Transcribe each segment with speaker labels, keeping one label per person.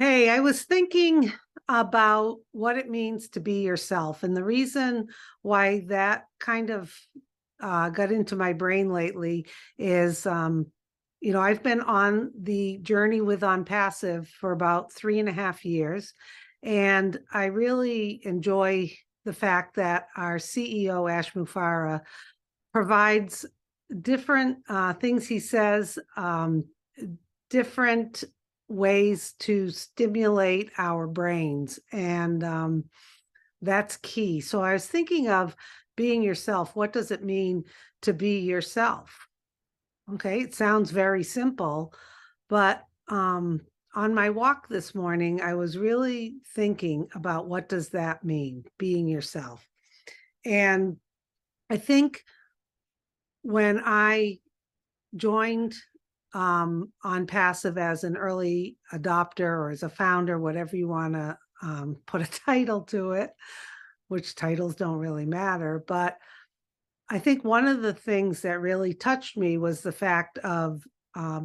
Speaker 1: Hey, I was thinking about what it means to be yourself. And the reason why that kind of got into my brain lately is, I've been on the journey with On Passive for about 3.5 years. And I really enjoy the fact that our CEO, Ash Mufarah, provides different things he says, different ways to stimulate our brains. And that's key. So I was thinking of being yourself. What does it mean to be yourself? Okay, it sounds very simple, but on my walk this morning, I was really thinking about what does that mean, being yourself. And I think when I joined on Passive as an early adopter or as a founder, whatever you want to put a title to it, which titles don't really matter. But I think one of the things that really touched me was the fact of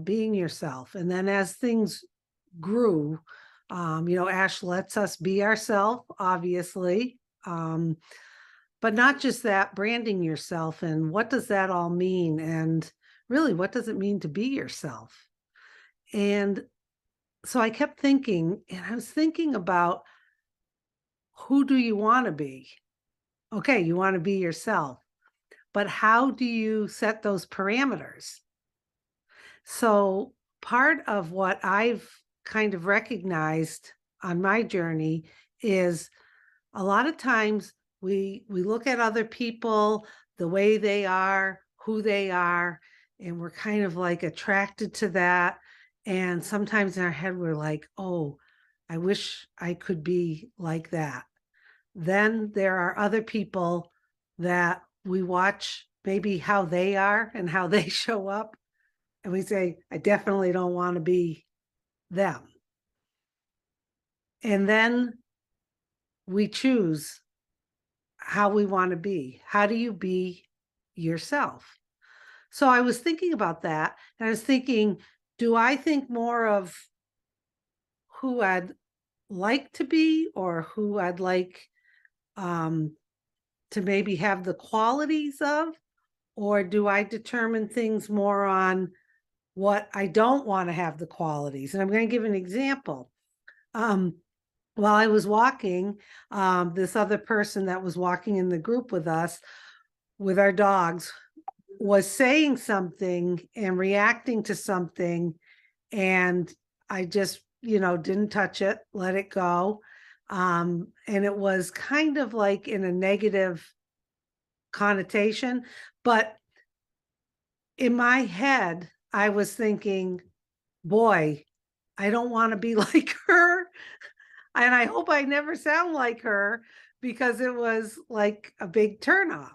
Speaker 1: being yourself. And then as things grew, Ash lets us be ourselves, obviously. But not just that, branding yourself and what does that all mean? And really, what does it mean to be yourself? And so I kept thinking, and I was thinking about who do you want to be? Okay, you want to be yourself, but how do you set those parameters? So part of what I've kind of recognized on my journey is a lot of times we look at other people, the way they are, who they are, and we're kind of like attracted to that. And sometimes in our head, we're like, oh, I wish I could be like that. Then there are other people that we watch maybe how they are and how they show up. And we say, I definitely don't want to be them. And then we choose how we want to be. How do you be yourself? So I was thinking about that, and I was thinking, do I think more of who I'd like to be or who I'd like um, to maybe have the qualities of? Or do I determine things more on what I don't want to have the qualities? And I'm going to give an example. Um, while I was walking, this other person that was walking in the group with us, with our dogs, was saying something and reacting to something, and I just, didn't touch it, let it go. And it was kind of like in a negative connotation, but in my head, I was thinking, boy, I don't want to be like her. And I hope I never sound like her because it was like a big turnoff.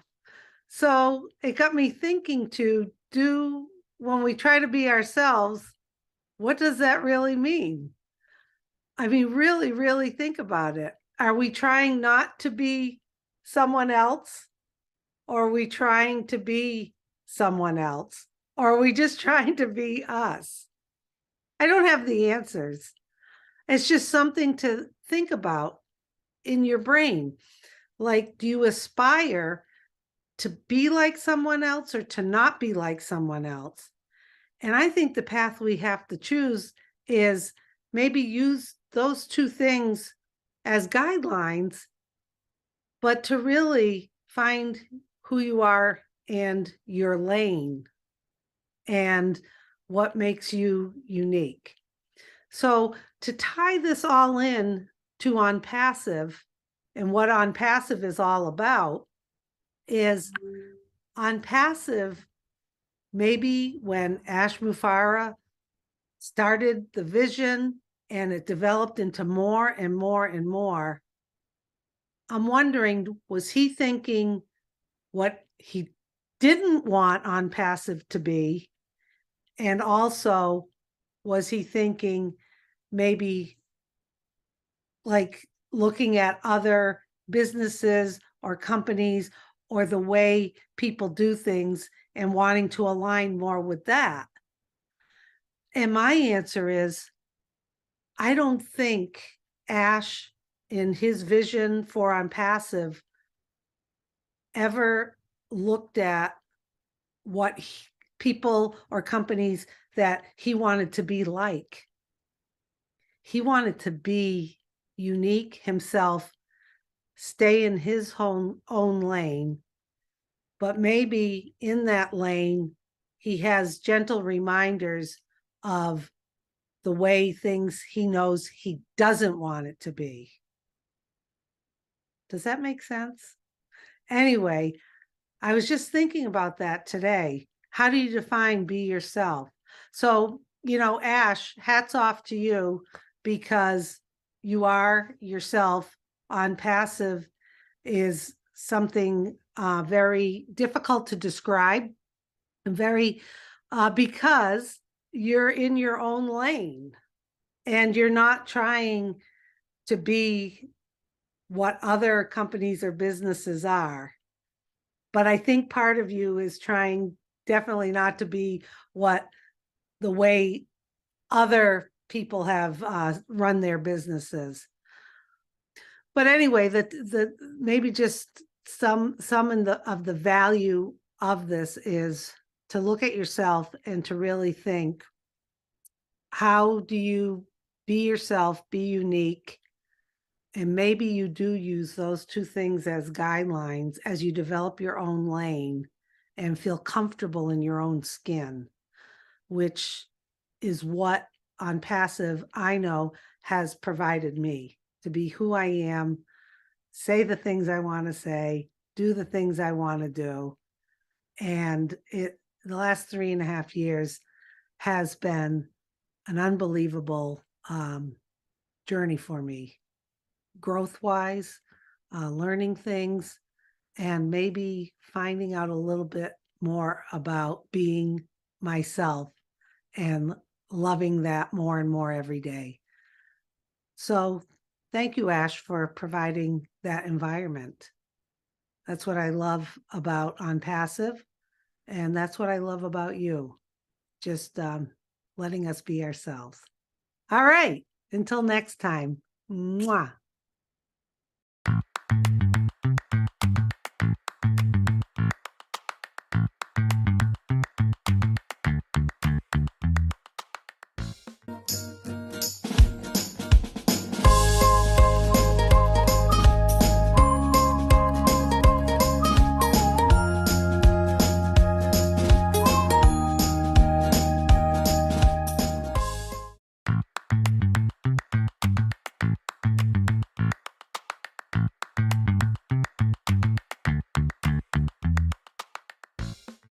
Speaker 1: So it got me thinking to do when we try to be ourselves, what does that really mean? I mean, really, really think about it. Are we trying not to be someone else? Or are we trying to be someone else? Or are we just trying to be us? I don't have the answers. It's just something to think about in your brain. Like, do you aspire to be like someone else or to not be like someone else? And I think the path we have to choose is maybe use those two things as guidelines, but to really find who you are and your lane and what makes you unique. So to tie this all in to On Passive and what On Passive is all about is On Passive, maybe when Ash Mufarah started the vision and it developed into more and more and more, I'm wondering, was he thinking what he didn't want On Passive to be? And also, was he thinking maybe like looking at other businesses or companies or the way people do things and wanting to align more with that? And my answer is, I don't think Ash, in his vision for On Passive, ever looked at what people or companies that he wanted to be like. He wanted to be unique himself, stay in his own lane, but maybe in that lane, he has gentle reminders of the way things he knows he doesn't want it to be. Does that make sense? Anyway, I was just thinking about that today. How do you define be yourself? So, Ash, hats off to you because you are yourself. On Passive is something very difficult to describe and very because you're in your own lane and you're not trying to be what other companies or businesses are. But I think part of you is trying definitely not to be what the way other people have run their businesses. But anyway, the maybe just some of the value of this is to look at yourself and to really think, how do you be yourself, be unique? And maybe you do use those two things as guidelines as you develop your own lane and feel comfortable in your own skin, which is what On Passive I know has provided me to be who I am, say the things I want to say, do the things I want to do. And the last 3.5 years has been an unbelievable journey for me, growth wise, learning things, and maybe finding out a little bit more about being myself and loving that more and more every day. So thank you, Ash, for providing that environment. That's what I love about On Passive, and that's what I love about you, just letting us be ourselves. All right, until next time. Mwah.